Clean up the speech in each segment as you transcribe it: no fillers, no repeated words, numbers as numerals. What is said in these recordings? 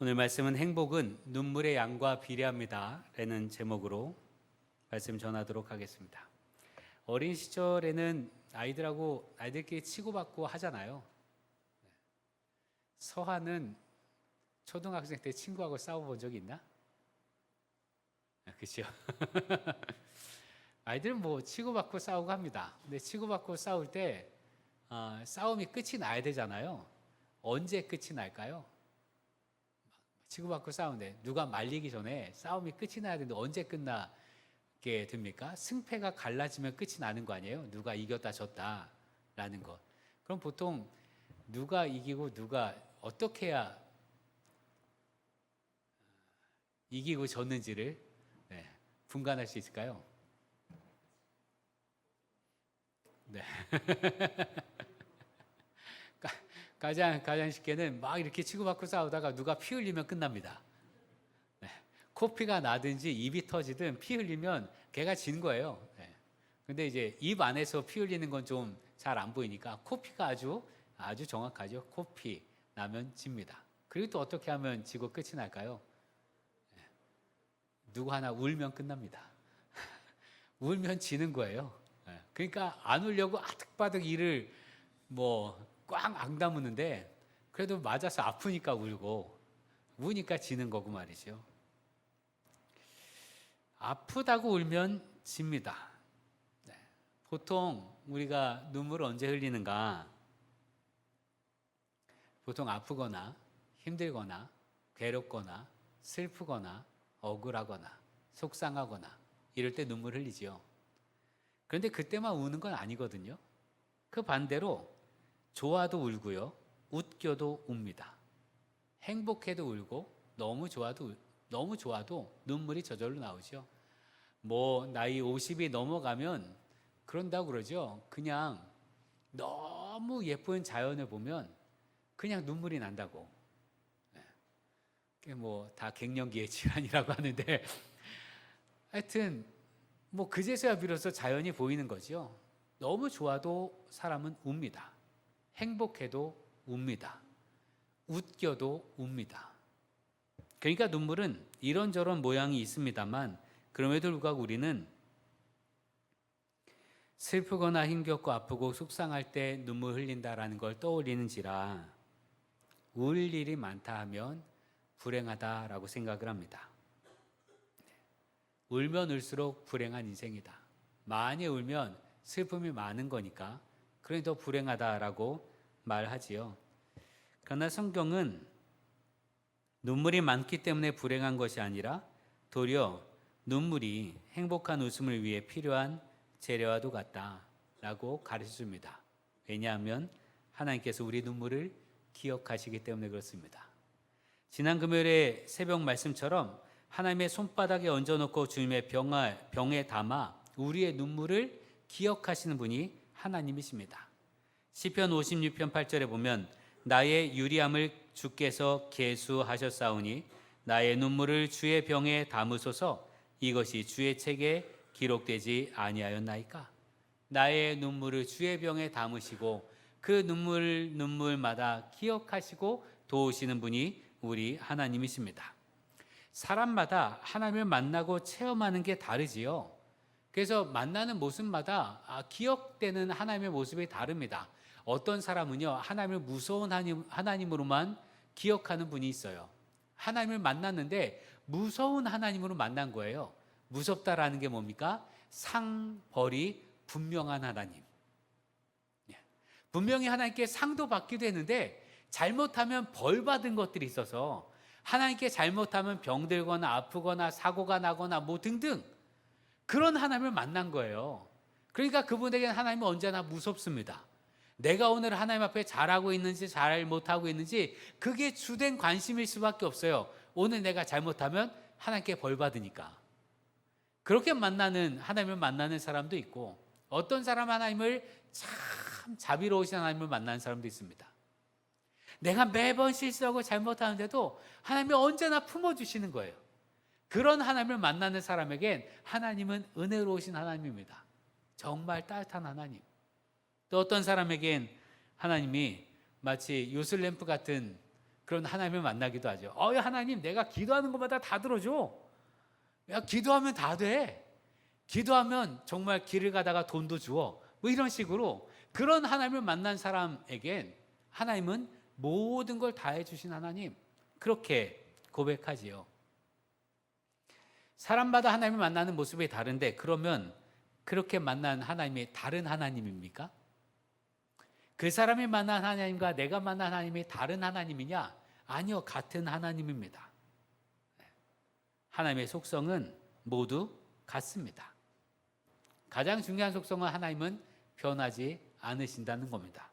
오늘 말씀은 행복은 눈물의 양과 비례합니다 라는 제목으로 말씀 전하도록 하겠습니다. 어린 시절에는 아이들끼리 치고받고 하잖아요. 서한은 초등학생 때 친구하고 싸워본 적이 있나? 그렇죠. 아이들은 뭐 치고받고 싸우고 합니다. 근데 치고받고 싸울 때 싸움이 끝이 나야 되잖아요. 언제 끝이 날까요? 치고받고 싸우는데 누가 말리기 전에 싸움이 끝이 나야 되는데 언제 끝나게 됩니까? 승패가 갈라지면 끝이 나는 거 아니에요? 누가 이겼다 졌다 라는 것. 그럼 보통 누가 이기고 누가 어떻게 해야 이기고 졌는지를 분간할 수 있을까요? 네. 가장 쉽게는 막 이렇게 치고받고 싸우다가 누가 피 흘리면 끝납니다. 네. 코피가 나든지 입이 터지든 피 흘리면 걔가 진 거예요. 네. 근데 이제 입 안에서 피 흘리는 건 좀 잘 안 보이니까 코피가 아주 정확하죠. 코피 나면 집니다. 그리고 또 어떻게 하면 지고 끝이 날까요? 네. 누구 하나 울면 끝납니다. 울면 지는 거예요. 네. 그러니까 안 울려고 아득바득 이를 꽉 앙다무는데 그래도 맞아서 아프니까 울고 우니까 지는 거고 말이죠. 아프다고 울면 집니다. 네. 보통 우리가 눈물을 언제 흘리는가? 보통 아프거나 힘들거나 괴롭거나 슬프거나 억울하거나 속상하거나 이럴 때 눈물 흘리지요. 그런데 그때만 우는 건 아니거든요. 그 반대로 좋아도 울고요. 웃겨도 웁니다. 행복해도 울고 너무 좋아도 눈물이 저절로 나오죠. 나이 50이 넘어가면 그런다고 그러죠. 그냥 너무 예쁜 자연을 보면 그냥 눈물이 난다고. 그게 다 갱년기의 질환이라고 하는데 하여튼 그제서야 비로소 자연이 보이는 거죠. 너무 좋아도 사람은 웁니다. 행복해도 웁니다. 웃겨도 웁니다. 그러니까 눈물은 이런저런 모양이 있습니다만 그럼에도 불구하고 우리는 슬프거나 힘겹고 아프고 속상할 때 눈물 흘린다라는 걸 떠올리는지라 울 일이 많다 하면 불행하다라고 생각을 합니다. 울면 울수록 불행한 인생이다. 많이 울면 슬픔이 많은 거니까 그러니 더 불행하다라고 말하지요. 그러나 성경은 눈물이 많기 때문에 불행한 것이 아니라 도리어 눈물이 행복한 웃음을 위해 필요한 재료와도 같다라고 가르쳐줍니다. 왜냐하면 하나님께서 우리 눈물을 기억하시기 때문에 그렇습니다. 지난 금요일에 새벽 말씀처럼 하나님의 손바닥에 얹어놓고 주님의 병에 담아 우리의 눈물을 기억하시는 분이 하나님이십니다. 시편 56편 8절에 보면 나의 유리함을 주께서 계수하셨사오니 나의 눈물을 주의 병에 담으소서 이것이 주의 책에 기록되지 아니하였나이까. 나의 눈물을 주의 병에 담으시고 그 눈물마다 기억하시고 도우시는 분이 우리 하나님이십니다. 사람마다 하나님을 만나고 체험하는 게 다르지요. 그래서 만나는 모습마다 기억되는 하나님의 모습이 다릅니다. 어떤 사람은요, 하나님을 무서운 하나님으로만 기억하는 분이 있어요. 하나님을 만났는데 무서운 하나님으로 만난 거예요. 무섭다라는 게 뭡니까? 상벌이 분명한 하나님. 분명히 하나님께 상도 받기도 했는데 잘못하면 벌 받은 것들이 있어서 하나님께 잘못하면 병들거나 아프거나 사고가 나거나 등등 그런 하나님을 만난 거예요. 그러니까 그분에게는 하나님은 언제나 무섭습니다. 내가 오늘 하나님 앞에 잘하고 있는지 잘 못하고 있는지 그게 주된 관심일 수밖에 없어요. 오늘 내가 잘못하면 하나님께 벌 받으니까. 그렇게 하나님을 만나는 사람도 있고 어떤 사람 하나님을 참 자비로우신 하나님을 만나는 사람도 있습니다. 내가 매번 실수하고 잘못하는데도 하나님이 언제나 품어주시는 거예요. 그런 하나님을 만나는 사람에겐 하나님은 은혜로우신 하나님입니다. 정말 따뜻한 하나님. 또 어떤 사람에겐 하나님이 마치 요술램프 같은 그런 하나님을 만나기도 하죠. 야, 하나님, 내가 기도하는 것마다 다 들어줘. 야, 기도하면 다 돼. 기도하면 정말 길을 가다가 돈도 주어. 뭐 이런 식으로 그런 하나님을 만난 사람에겐 하나님은 모든 걸 다 해주신 하나님, 그렇게 고백하지요. 사람마다 하나님을 만나는 모습이 다른데, 그러면 그렇게 만난 하나님이 다른 하나님입니까? 그 사람이 만난 하나님과 내가 만난 하나님이 다른 하나님이냐? 아니요, 같은 하나님입니다. 하나님의 속성은 모두 같습니다. 가장 중요한 속성은 하나님은 변하지 않으신다는 겁니다.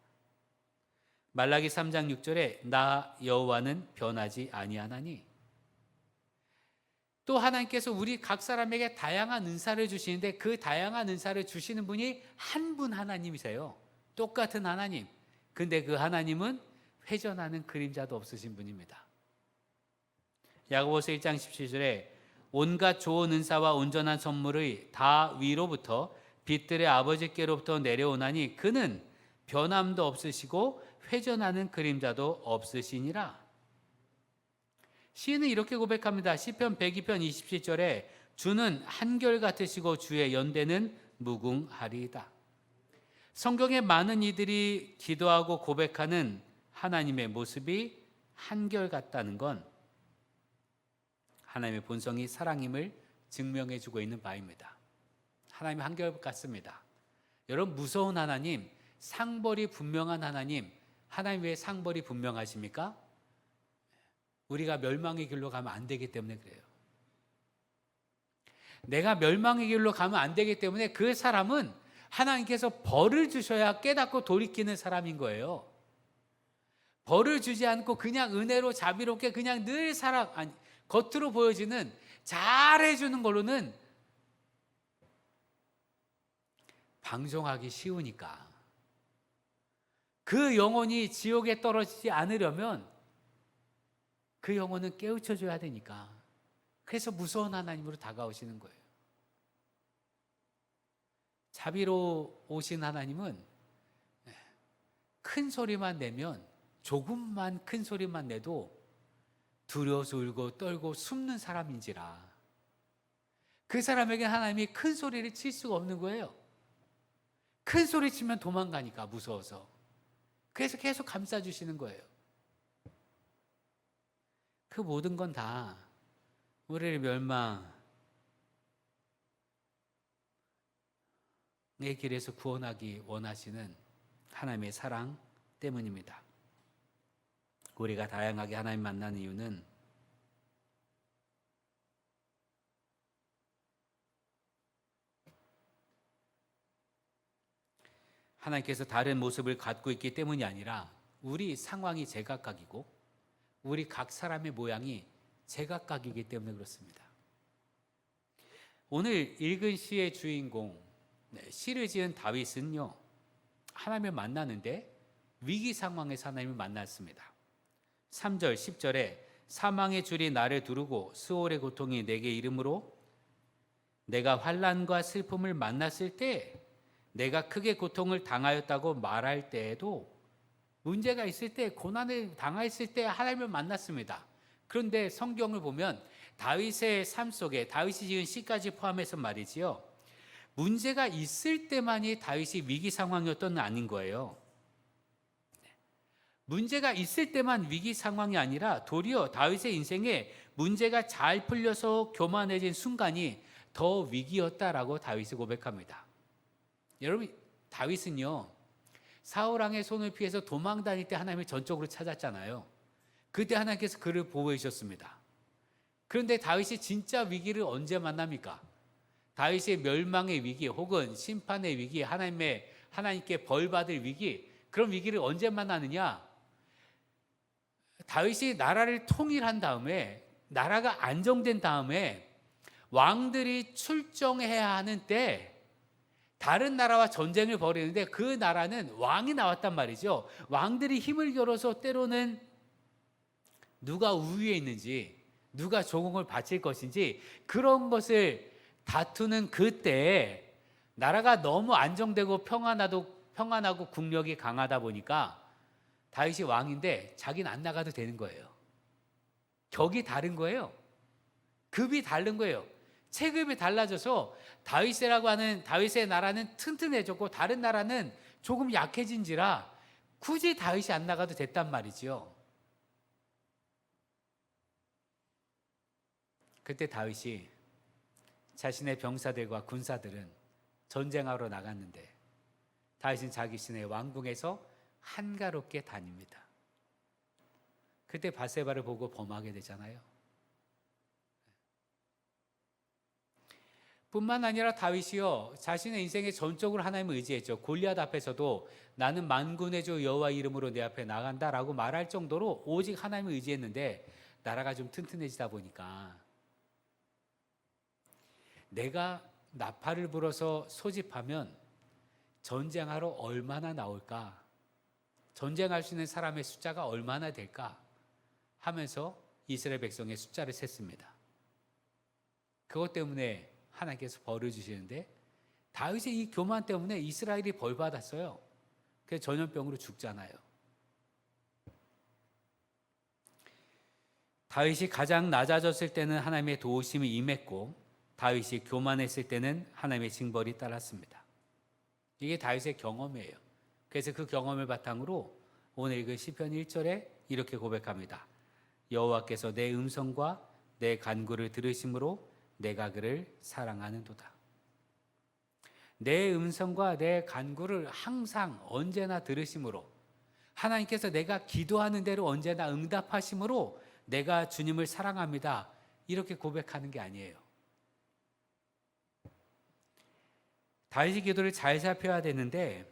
말라기 3장 6절에 나 여호와는 변하지 아니하나니, 또 하나님께서 우리 각 사람에게 다양한 은사를 주시는데 그 다양한 은사를 주시는 분이 한 분 하나님이세요. 똑같은 하나님. 근데 그 하나님은 회전하는 그림자도 없으신 분입니다. 야고보서 1장 17절에 온갖 좋은 은사와 온전한 선물의 다 위로부터 빛들의 아버지께로부터 내려오나니 그는 변함도 없으시고 회전하는 그림자도 없으시니라. 시인은 이렇게 고백합니다. 시편 102편 27절에 주는 한결같으시고 주의 연대는 무궁하리이다. 성경에 많은 이들이 기도하고 고백하는 하나님의 모습이 한결같다는 건 하나님의 본성이 사랑임을 증명해 주고 있는 바입니다. 하나님이 한결같습니다. 여러분, 무서운 하나님, 상벌이 분명한 하나님, 하나님 왜 상벌이 분명하십니까? 우리가 멸망의 길로 가면 안 되기 때문에 그래요. 내가 멸망의 길로 가면 안 되기 때문에 그 사람은 하나님께서 벌을 주셔야 깨닫고 돌이키는 사람인 거예요. 벌을 주지 않고 그냥 은혜로 자비롭게 그냥 늘 겉으로 보여지는 잘해주는 걸로는 방종하기 쉬우니까. 그 영혼이 지옥에 떨어지지 않으려면 그 영혼은 깨우쳐줘야 되니까. 그래서 무서운 하나님으로 다가오시는 거예요. 자비로우신 하나님은 큰 소리만 내면, 조금만 큰 소리만 내도 두려워서 울고 떨고 숨는 사람인지라 그 사람에게 하나님이 큰 소리를 칠 수가 없는 거예요. 큰 소리 치면 도망가니까 무서워서. 그래서 계속 감싸주시는 거예요. 그 모든 건 다 우리를 멸망의 길에서 구원하기 원하시는 하나님의 사랑 때문입니다. 우리가 다양하게 하나님 만나는 이유는 하나님께서 다른 모습을 갖고 있기 때문이 아니라 우리 상황이 제각각이고 우리 각 사람의 모양이 제각각이기 때문에 그렇습니다. 오늘 읽은 시의 주인공, 시를 지은 다윗은요, 하나님을 만나는데 위기 상황에서 하나님을 만났습니다. 3절, 10절에 사망의 줄이 나를 두르고 스올의 고통이 내게 이름으로 내가 환난과 슬픔을 만났을 때 내가 크게 고통을 당하였다고 말할 때에도 문제가 있을 때, 고난을 당했을 때 하나님을 만났습니다. 그런데 성경을 보면 다윗의 삶 속에 다윗이 지은 시까지 포함해서 말이지요, 문제가 있을 때만이 다윗이 위기 상황이었던 아닌 거예요. 문제가 있을 때만 위기 상황이 아니라 도리어 다윗의 인생에 문제가 잘 풀려서 교만해진 순간이 더 위기였다라고 다윗이 고백합니다. 여러분, 다윗은요, 사울 왕의 손을 피해서 도망 다닐 때 하나님을 전적으로 찾았잖아요. 그때 하나님께서 그를 보호해 주셨습니다. 그런데 다윗이 진짜 위기를 언제 만납니까? 다윗의 멸망의 위기 혹은 심판의 위기, 하나님께 벌받을 위기, 그런 위기를 언제 만나느냐? 다윗이 나라를 통일한 다음에, 나라가 안정된 다음에 왕들이 출정해야 하는 때 다른 나라와 전쟁을 벌이는데 그 나라는 왕이 나왔단 말이죠. 왕들이 힘을 겨뤄서 때로는 누가 우위에 있는지, 누가 조공을 바칠 것인지 그런 것을 다투는 그때에 나라가 너무 안정되고 평안하고 국력이 강하다 보니까 다윗이 왕인데 자기는 안 나가도 되는 거예요. 격이 다른 거예요. 급이 다른 거예요. 체급이 달라져서 다윗이라고 하는 다윗의 나라는 튼튼해졌고 다른 나라는 조금 약해진지라 굳이 다윗이 안 나가도 됐단 말이지요. 그때 다윗이 자신의 병사들과 군사들은 전쟁하러 나갔는데 다윗은 자기 신의 왕궁에서 한가롭게 다닙니다. 그때 밧세바를 보고 범하게 되잖아요. 뿐만 아니라 다윗이요 자신의 인생에 전적으로 하나님을 의지했죠. 골리앗 앞에서도 나는 만군의 주 여호와 이름으로 내 앞에 나간다라고 말할 정도로 오직 하나님을 의지했는데 나라가 좀 튼튼해지다 보니까 내가 나팔을 불어서 소집하면 전쟁하러 얼마나 나올까? 전쟁할 수 있는 사람의 숫자가 얼마나 될까? 하면서 이스라엘 백성의 숫자를 셌습니다. 그것 때문에 하나님께서 벌을 주시는데 다윗의 이 교만 때문에 이스라엘이 벌 받았어요. 그래서 전염병으로 죽잖아요. 다윗이 가장 낮아졌을 때는 하나님의 도우심이 임했고 다윗이 교만했을 때는 하나님의 징벌이 따랐습니다. 이게 다윗의 경험이에요. 그래서 그 경험을 바탕으로 오늘 읽은 시편 1절에 이렇게 고백합니다. 여호와께서 내 음성과 내 간구를 들으심으로 내가 그를 사랑하는도다. 내 음성과 내 간구를 항상 언제나 들으심으로 하나님께서 내가 기도하는 대로 언제나 응답하심으로 내가 주님을 사랑합니다. 이렇게 고백하는 게 아니에요. 다윗의 기도를 잘 살펴야 되는데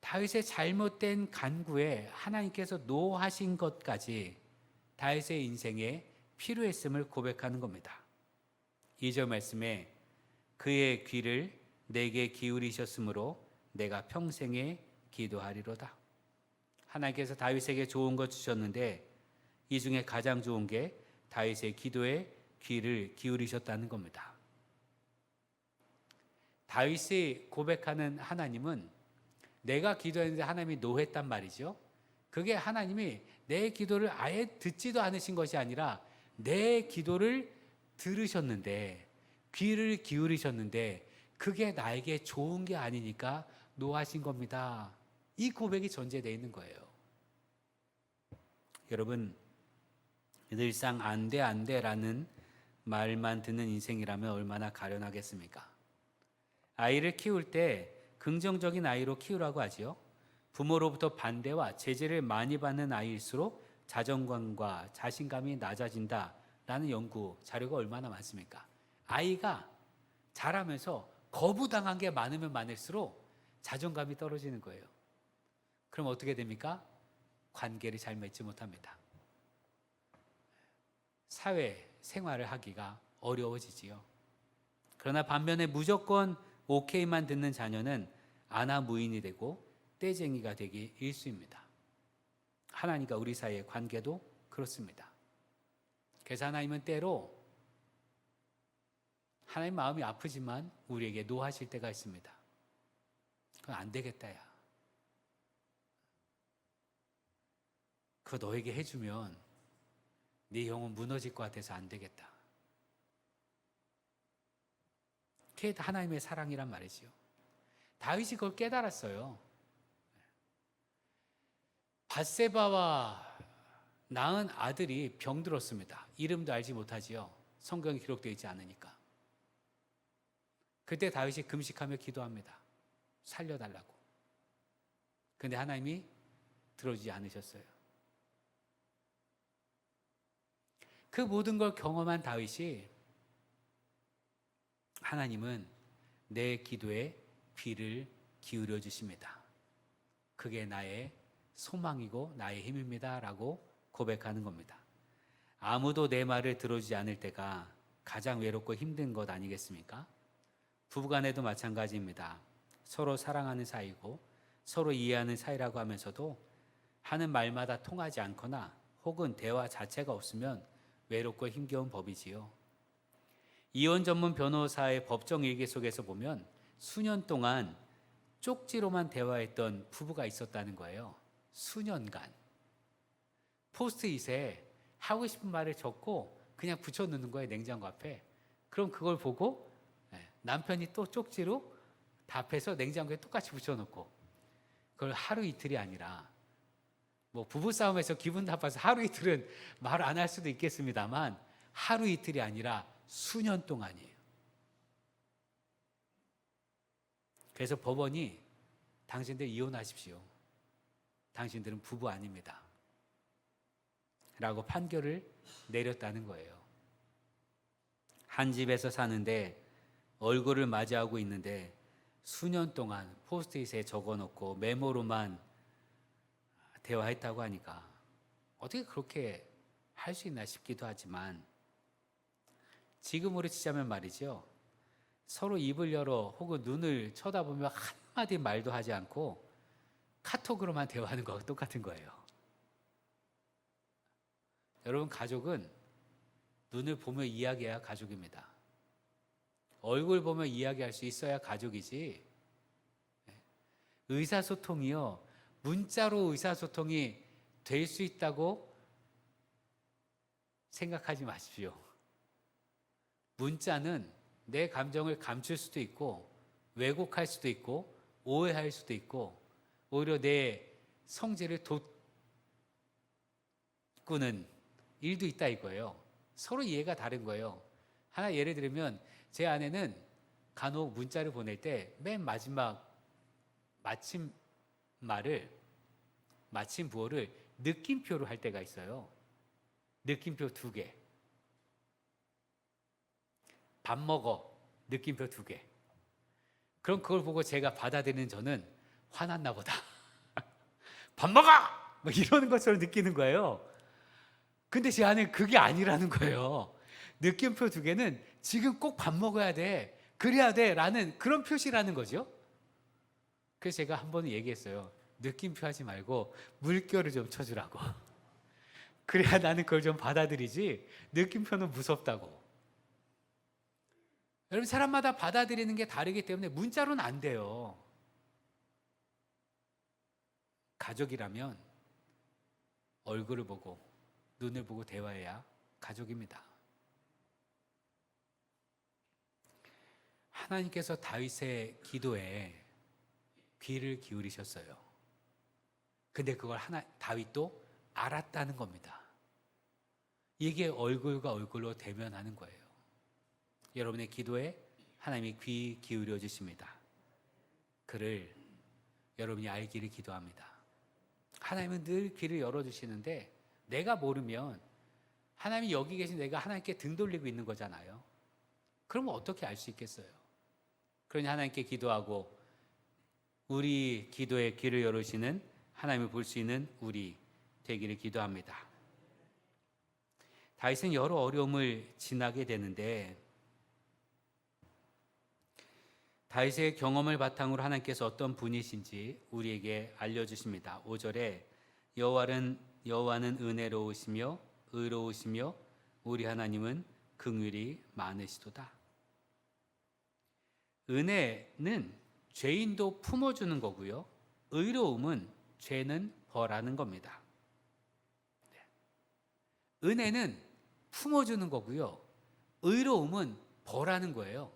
다윗의 잘못된 간구에 하나님께서 노하신 것까지 다윗의 인생에 필요했음을 고백하는 겁니다. 2절 말씀에 그의 귀를 내게 기울이셨으므로 내가 평생에 기도하리로다. 하나님께서 다윗에게 좋은 것 주셨는데 이 중에 가장 좋은 게 다윗의 기도에 귀를 기울이셨다는 겁니다. 다윗이 고백하는 하나님은 내가 기도했는데 하나님이 노했단 말이죠. 그게 하나님이 내 기도를 아예 듣지도 않으신 것이 아니라 내 기도를 들으셨는데 귀를 기울이셨는데 그게 나에게 좋은 게 아니니까 노하신 겁니다. 이 고백이 전제되어 있는 거예요. 여러분, 늘상 안 돼라는 말만 듣는 인생이라면 얼마나 가련하겠습니까? 아이를 키울 때 긍정적인 아이로 키우라고 하지요. 부모로부터 반대와 제재를 많이 받는 아이일수록 자존감과 자신감이 낮아진다라는 연구 자료가 얼마나 많습니까? 아이가 자라면서 거부당한 게 많으면 많을수록 자존감이 떨어지는 거예요. 그럼 어떻게 됩니까? 관계를 잘 맺지 못합니다. 사회 생활을 하기가 어려워지지요. 그러나 반면에 무조건 오케이만 듣는 자녀는 아나무인이 되고 떼쟁이가 되기 일쑤입니다. 하나님과 우리 사이의 관계도 그렇습니다. 그래서 하나님은 때로 하나님 마음이 아프지만 우리에게 노하실 때가 있습니다. 그건 안 되겠다 야. 그거 너에게 해주면 네 영혼 무너질 것 같아서 안 되겠다. 그게 하나님의 사랑이란 말이지요. 다윗이 그걸 깨달았어요. 밧세바와 낳은 아들이 병들었습니다. 이름도 알지 못하지요. 성경에 기록되어 있지 않으니까. 그때 다윗이 금식하며 기도합니다. 살려달라고. 그런데 하나님이 들어주지 않으셨어요. 그 모든 걸 경험한 다윗이 하나님은 내 기도에 귀를 기울여 주십니다. 그게 나의 소망이고 나의 힘입니다. 라고 고백하는 겁니다. 아무도 내 말을 들어주지 않을 때가 가장 외롭고 힘든 것 아니겠습니까? 부부간에도 마찬가지입니다. 서로 사랑하는 사이고 서로 이해하는 사이라고 하면서도 하는 말마다 통하지 않거나 혹은 대화 자체가 없으면 외롭고 힘겨운 법이지요. 이혼 전문 변호사의 법정 일기 속에서 보면 수년 동안 쪽지로만 대화했던 부부가 있었다는 거예요. 수년간. 포스트잇에 하고 싶은 말을 적고 그냥 붙여놓는 거예요, 냉장고 앞에. 그럼 그걸 보고 남편이 또 쪽지로 답해서 냉장고에 똑같이 붙여놓고, 그걸 하루 이틀이 아니라, 뭐 부부싸움에서 기분 나빠서 하루 이틀은 말 안 할 수도 있겠습니다만, 하루 이틀이 아니라 수년 동안이에요. 그래서 법원이 당신들 이혼하십시오, 당신들은 부부 아닙니다 라고 판결을 내렸다는 거예요. 한 집에서 사는데 얼굴을 맞이하고 있는데 수년 동안 포스트잇에 적어놓고 메모로만 대화했다고 하니까 어떻게 그렇게 할 수 있나 싶기도 하지만, 지금으로 치자면 말이죠, 서로 입을 열어 혹은 눈을 쳐다보며 한마디 말도 하지 않고 카톡으로만 대화하는 거와 똑같은 거예요. 여러분, 가족은 눈을 보며 이야기해야 가족입니다. 얼굴 보며 이야기할 수 있어야 가족이지. 의사소통이요, 문자로 의사소통이 될 수 있다고 생각하지 마십시오. 문자는 내 감정을 감출 수도 있고 왜곡할 수도 있고 오해할 수도 있고 오히려 내 성질을 돋구는 일도 있다 이거예요. 서로 이해가 다른 거예요. 하나 예를 들면, 제 아내는 간혹 문자를 보낼 때 맨 마지막 마침 부호를 느낌표로 할 때가 있어요. 느낌표 2개. 밥 먹어. 느낌표 2개. 그럼 그걸 보고 제가 받아들이는 저는 화났나 보다. 밥 먹어! 뭐 이러는 것처럼 느끼는 거예요. 근데 제 아내는 그게 아니라는 거예요. 느낌표 2개는 지금 꼭 밥 먹어야 돼, 그래야 돼 라는 그런 표시라는 거죠. 그래서 제가 한 번 얘기했어요. 느낌표 하지 말고 물결을 좀 쳐주라고. 그래야 나는 그걸 좀 받아들이지, 느낌표는 무섭다고. 여러분, 사람마다 받아들이는 게 다르기 때문에 문자로는 안 돼요. 가족이라면 얼굴을 보고 눈을 보고 대화해야 가족입니다. 하나님께서 다윗의 기도에 귀를 기울이셨어요. 근데 그걸 다윗도 알았다는 겁니다. 이게 얼굴과 얼굴로 대면하는 거예요. 여러분의 기도에 하나님이 귀 기울여 주십니다. 그를 여러분이 알기를 기도합니다. 하나님은 늘 귀를 열어주시는데 내가 모르면, 하나님이 여기 계신 내가 하나님께 등 돌리고 있는 거잖아요. 그러면 어떻게 알 수 있겠어요? 그러니 하나님께 기도하고 우리 기도에 귀를 열으시는 하나님을 볼 수 있는 우리 되기를 기도합니다. 다윗은 여러 어려움을 지나게 되는데, 다윗의 경험을 바탕으로 하나님께서 어떤 분이신지 우리에게 알려주십니다. 5절에 여호와는 은혜로우시며 의로우시며 우리 하나님은 긍휼이 많으시도다. 은혜는 죄인도 품어주는 거고요, 의로움은 죄는 벌하는 겁니다. 은혜는 품어주는 거고요, 의로움은 벌하는 거예요.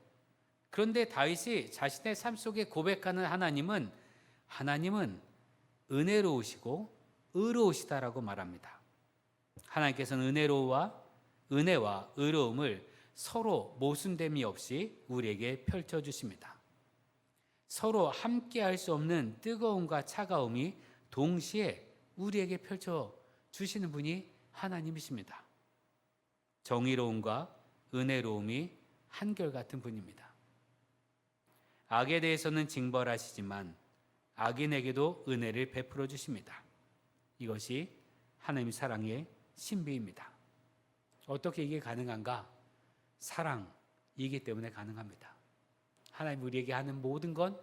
그런데 다윗이 자신의 삶 속에 고백하는 하나님은 은혜로우시고 의로우시다라고 말합니다. 하나님께서는 은혜와 의로움을 서로 모순됨이 없이 우리에게 펼쳐주십니다. 서로 함께 할 수 없는 뜨거움과 차가움이 동시에 우리에게 펼쳐주시는 분이 하나님이십니다. 정의로움과 은혜로움이 한결같은 분입니다. 악에 대해서는 징벌하시지만 악인에게도 은혜를 베풀어 주십니다. 이것이 하나님의 사랑의 신비입니다. 어떻게 이게 가능한가? 사랑이기 때문에 가능합니다. 하나님 우리에게 하는 모든 건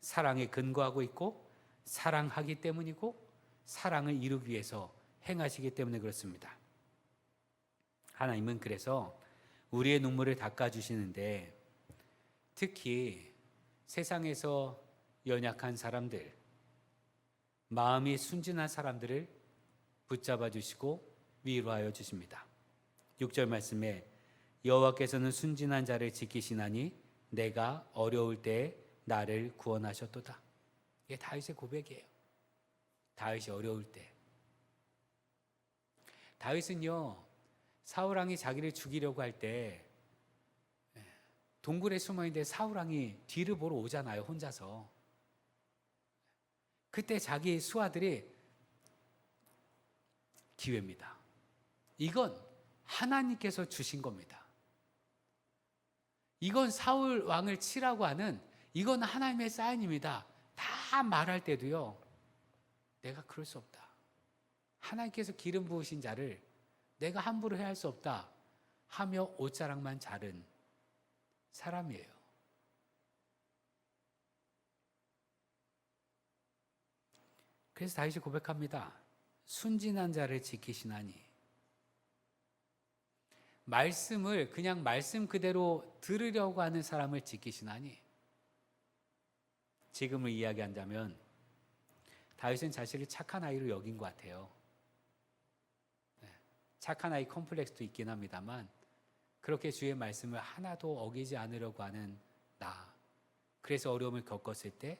사랑에 근거하고 있고 사랑하기 때문이고 사랑을 이루기 위해서 행하시기 때문에 그렇습니다. 하나님은 그래서 우리의 눈물을 닦아주시는데, 특히 세상에서 연약한 사람들, 마음이 순진한 사람들을 붙잡아 주시고 위로하여 주십니다. 6절 말씀에 여호와께서는 순진한 자를 지키시나니 내가 어려울 때에 나를 구원하셨도다. 이게 다윗의 고백이에요. 다윗이 어려울 때. 다윗은요, 사울 왕이 자기를 죽이려고 할 때 동굴에 숨어 있는데 사울 왕이 뒤를 보러 오잖아요, 혼자서. 그때 자기 수하들이 기회입니다. 이건 하나님께서 주신 겁니다. 이건 사울 왕을 치라고 하는, 이건 하나님의 사인입니다. 다 말할 때도요, 내가 그럴 수 없다. 하나님께서 기름 부으신 자를 내가 함부로 해할 수 없다 하며 옷자락만 자른 사람이에요. 그래서 다윗이 고백합니다. 순진한 자를 지키시나니. 말씀을 그냥 말씀 그대로 들으려고 하는 사람을 지키시나니. 지금을 이야기한다면 다윗은 자신을 착한 아이로 여긴 것 같아요. 착한 아이 컴플렉스도 있긴 합니다만 그렇게 주의 말씀을 하나도 어기지 않으려고 하는 나. 그래서 어려움을 겪었을 때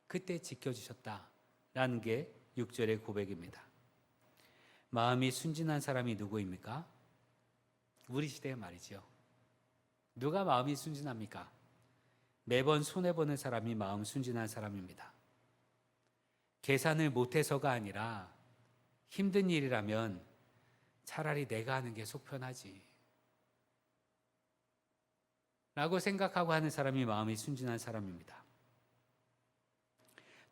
그때 지켜주셨다라는 게 6절의 고백입니다. 마음이 순진한 사람이 누구입니까? 우리 시대의 말이죠. 누가 마음이 순진합니까? 매번 손해보는 사람이 마음 순진한 사람입니다. 계산을 못해서가 아니라 힘든 일이라면 차라리 내가 하는 게 속 편하지 라고 생각하고 하는 사람이 마음이 순진한 사람입니다.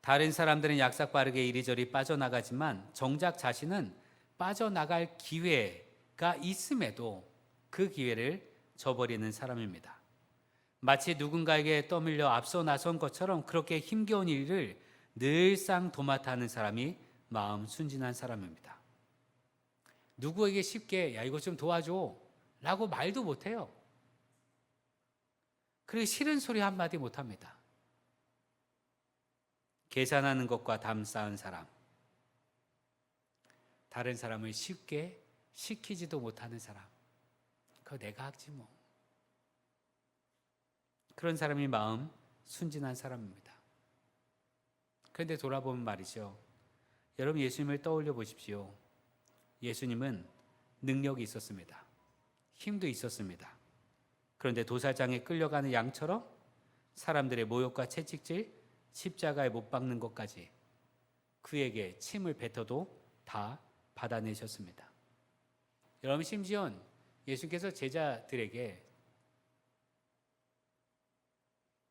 다른 사람들은 약삭빠르게 이리저리 빠져나가지만 정작 자신은 빠져나갈 기회가 있음에도 그 기회를 저버리는 사람입니다. 마치 누군가에게 떠밀려 앞서 나선 것처럼 그렇게 힘겨운 일을 늘상 도맡아 하는 사람이 마음 순진한 사람입니다. 누구에게 쉽게 야 이거 좀 도와줘 라고 말도 못해요. 그리고 싫은 소리 한마디 못합니다. 계산하는 것과 담 쌓은 사람, 다른 사람을 쉽게 시키지도 못하는 사람, 그거 내가 하지 뭐. 그런 사람이 마음 순진한 사람입니다. 그런데 돌아보면 말이죠. 여러분 예수님을 떠올려 보십시오. 예수님은 능력이 있었습니다. 힘도 있었습니다. 그런데 도살장에 끌려가는 양처럼 사람들의 모욕과 채찍질, 십자가에 못 박는 것까지 그에게 침을 뱉어도 다 받아내셨습니다. 여러분 심지어 예수께서 제자들에게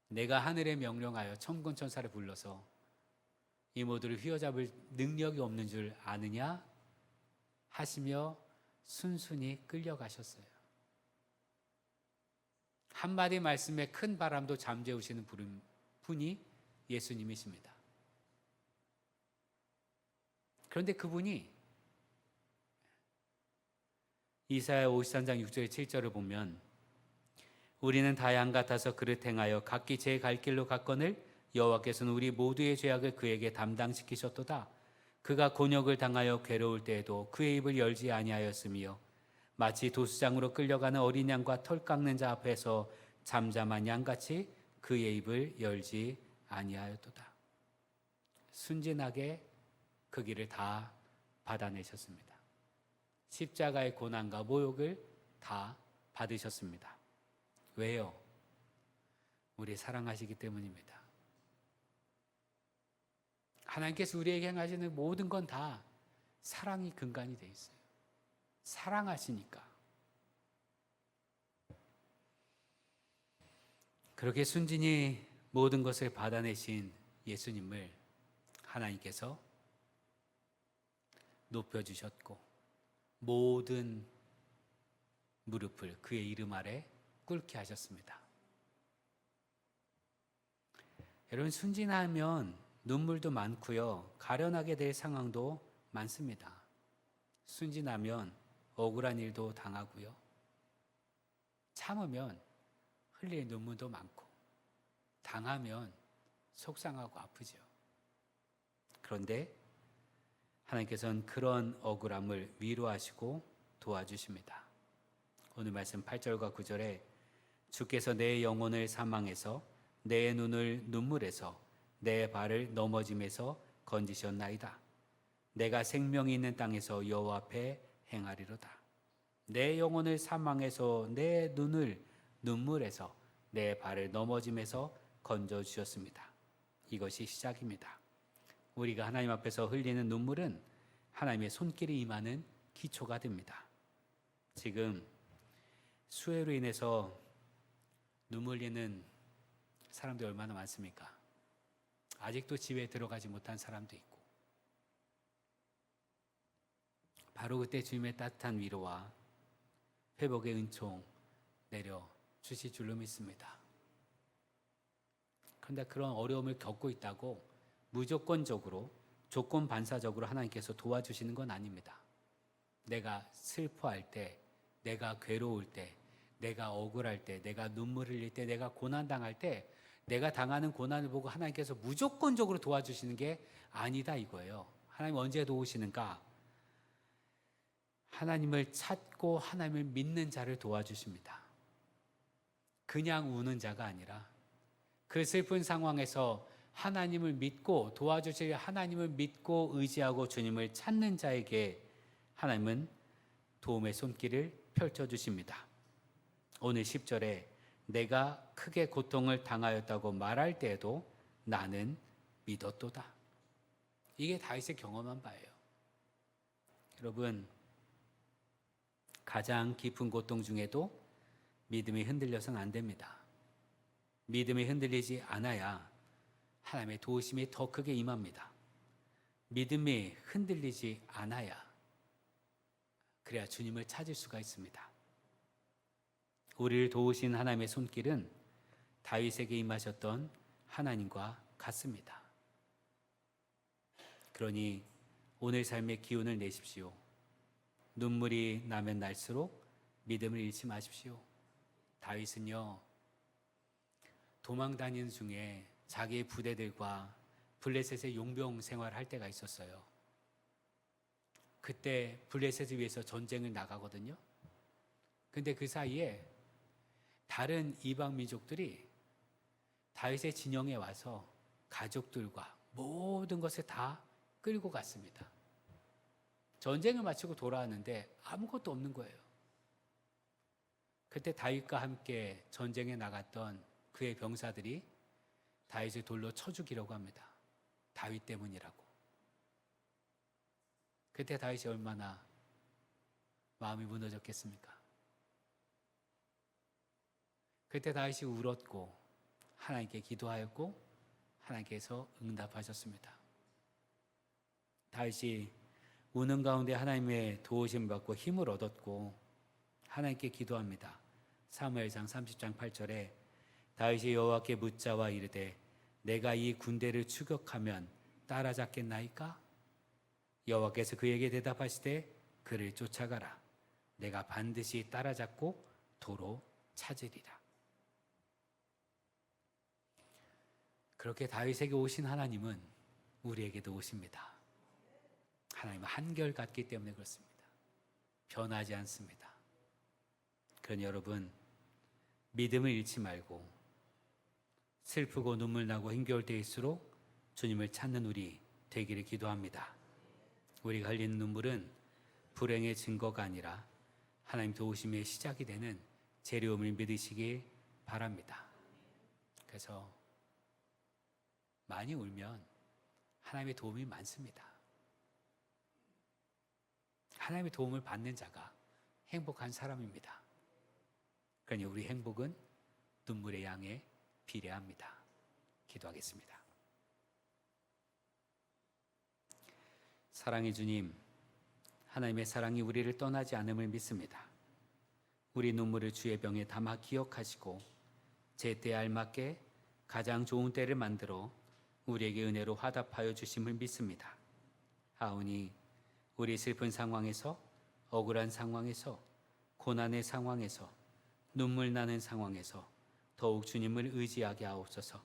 내가 하늘에 명령하여 천군 천사를 불러서 이 모두를 휘어잡을 능력이 없는 줄 아느냐 하시며 순순히 끌려가셨어요. 한마디 말씀에 큰 바람도 잠재우시는 분이 예수님이십니다. 그런데 그분이 이사야 53장 6절 7절을 보면 우리는 다 양 같아서 그릇 행하여 각기 제 갈 길로 갔거늘 여호와께서는 우리 모두의 죄악을 그에게 담당시키셨도다. 그가 곤욕을 당하여 괴로울 때에도 그의 입을 열지 아니하였으며 마치 도수장으로 끌려가는 어린 양과 털 깎는 자 앞에서 잠잠한 양같이 그의 입을 열지 아니하였도다. 순진하게 그 길을 다 받아내셨습니다. 십자가의 고난과 모욕을 다 받으셨습니다. 왜요? 우리 사랑하시기 때문입니다. 하나님께서 우리에게 행하시는 모든 건 다 사랑이 근간이 되어 있어요. 사랑하시니까. 그렇게 순진히 모든 것을 받아내신 예수님을 하나님께서 높여주셨고 모든 무릎을 그의 이름 아래 꿇게 하셨습니다. 여러분 순진하면 눈물도 많고요. 가련하게 될 상황도 많습니다. 순진하면 억울한 일도 당하고요. 참으면 흘릴 눈물도 많고 당하면 속상하고 아프죠. 그런데 하나님께서는 그런 억울함을 위로하시고 도와주십니다. 오늘 말씀 8절과 9절에 주께서 내 영혼을 사망에서 내 눈을 눈물에서 내 발을 넘어짐에서 건지셨나이다. 내가 생명이 있는 땅에서 여호와 앞에 행하리로다. 내 영혼을 사망에서 내 눈을 눈물에서 내 발을 넘어짐에서 건져 주셨습니다. 이것이 시작입니다. 우리가 하나님 앞에서 흘리는 눈물은 하나님의 손길이 임하는 기초가 됩니다. 지금 수해로 인해서 눈물 흘리는 사람들이 얼마나 많습니까? 아직도 집에 들어가지 못한 사람도 있고, 바로 그때 주님의 따뜻한 위로와 회복의 은총 내려 주실 줄로 믿습니다. 그런데 그런 어려움을 겪고 있다고 무조건적으로 조건 반사적으로 하나님께서 도와주시는 건 아닙니다. 내가 슬퍼할 때, 내가 괴로울 때, 내가 억울할 때, 내가 눈물 흘릴 때, 내가 고난당할 때, 내가 당하는 고난을 보고 하나님께서 무조건적으로 도와주시는 게 아니다 이거예요. 하나님 언제 도우시는가? 하나님을 찾고 하나님을 믿는 자를 도와주십니다. 그냥 우는 자가 아니라 그 슬픈 상황에서 하나님을 믿고 도와주실 하나님을 믿고 의지하고 주님을 찾는 자에게 하나님은 도움의 손길을 펼쳐주십니다. 오늘 10절에 내가 크게 고통을 당하였다고 말할 때에도 나는 믿었도다. 이게 다윗이 경험한 바예요. 여러분, 가장 깊은 고통 중에도 믿음이 흔들려서는 안 됩니다. 믿음이 흔들리지 않아야 하나님의 도우심이 더 크게 임합니다. 믿음이 흔들리지 않아야 그래야 주님을 찾을 수가 있습니다. 우리를 도우신 하나님의 손길은 다윗에게 임하셨던 하나님과 같습니다. 그러니 오늘 삶의 기운을 내십시오. 눈물이 나면 날수록 믿음을 잃지 마십시오. 다윗은요, 도망 다니는 중에 자기의 부대들과 블레셋의 용병 생활을 할 때가 있었어요. 그때 블레셋을 위해서 전쟁을 나가거든요. 근데 그 사이에 다른 이방 민족들이 다윗의 진영에 와서 가족들과 모든 것을 다 끌고 갔습니다. 전쟁을 마치고 돌아왔는데 아무것도 없는 거예요. 그때 다윗과 함께 전쟁에 나갔던 그의 병사들이 다윗을 돌로 쳐 죽이려고 합니다. 다윗 때문이라고. 그때 다윗이 얼마나 마음이 무너졌겠습니까? 그때 다윗이 울었고 하나님께 기도하였고 하나님께서 응답하셨습니다. 다윗이 우는 가운데 하나님의 도우심 받고 힘을 얻었고 하나님께 기도합니다. 사무엘상 30장 8절에 다윗이 여호와께 묻자와 이르되 내가 이 군대를 추격하면 따라잡겠나이까? 여호와께서 그에게 대답하시되 그를 쫓아가라. 내가 반드시 따라잡고 도로 찾으리라. 그렇게 다윗에게 오신 하나님은 우리에게도 오십니다. 하나님은 한결같기 때문에 그렇습니다. 변하지 않습니다. 그러니 여러분, 믿음을 잃지 말고 슬프고 눈물 나고 힘겨울 때일수록 주님을 찾는 우리 되기를 기도합니다. 우리가 흘리는 눈물은 불행의 증거가 아니라 하나님 도우심의 시작이 되는 재료임을 믿으시길 바랍니다. 그래서 많이 울면 하나님의 도움이 많습니다. 하나님의 도움을 받는 자가 행복한 사람입니다. 그러니 우리 행복은 눈물의 양에 비례합니다. 기도하겠습니다. 사랑의 주님, 하나님의 사랑이 우리를 떠나지 않음을 믿습니다. 우리 눈물을 주의 병에 담아 기억하시고 제때에 알맞게 가장 좋은 때를 만들어 우리에게 은혜로 화답하여 주심을 믿습니다. 하오니 우리 슬픈 상황에서, 억울한 상황에서, 고난의 상황에서, 눈물 나는 상황에서 더욱 주님을 의지하게 하옵소서.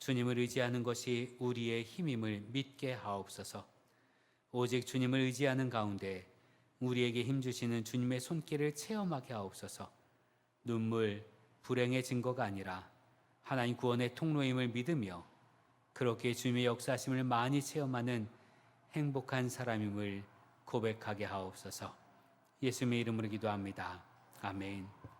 주님을 의지하는 것이 우리의 힘임을 믿게 하옵소서. 오직 주님을 의지하는 가운데 우리에게 힘 주시는 주님의 손길을 체험하게 하옵소서. 눈물, 불행의 증거가 아니라 하나님 구원의 통로임을 믿으며 그렇게 주님의 역사하심을 많이 체험하는 행복한 사람임을 고백하게 하옵소서. 예수님의 이름으로 기도합니다. 아멘.